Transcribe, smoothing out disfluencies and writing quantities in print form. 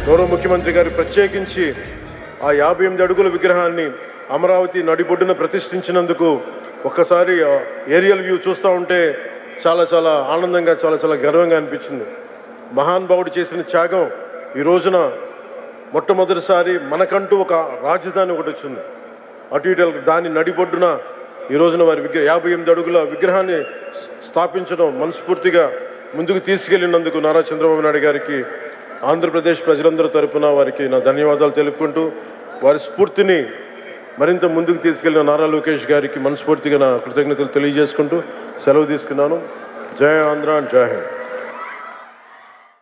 గౌరవ ముఖ్యమంత్రి గారు ప్రత్యేకించి ఆ 58 అడుగుల విగ్రహాన్ని అమరావతి నడిబొడ్డున ప్రతిష్ఠించినందుకు ఒక్కసారి ఏరియల్ వ్యూ చూస్తూ ఉంటే చాలా చాలా ఆనందంగా చాలా గర్వంగా అనిపించింది. మహానుభావుడు చేసిన త్యాగం ఈ రోజున మొట్టమొదటిసారి మనకంటూ ఒక రాజధాని ఒకటి వచ్చింది. అటు ఇటు దాని నడిబొడ్డున ఈ రోజున వారి 58 అడుగుల విగ్రహాన్ని స్థాపించడం మనస్ఫూర్తిగా ముందుకు తీసుకెళ్లినందుకు నారా చంద్రబాబు నాయుడు గారికి ఆంధ్రప్రదేశ్ ప్రజలందరి తరపున వారికి నా ధన్యవాదాలు తెలుపుకుంటూ, వారి స్ఫూర్తిని మరింత ముందుకు తీసుకెళ్లిన నారా లోకేష్ గారికి మనస్ఫూర్తిగా నా కృతజ్ఞతలు తెలియజేసుకుంటూ సెలవు తీసుకున్నాను. జై ఆంధ్ర, జై హింద్.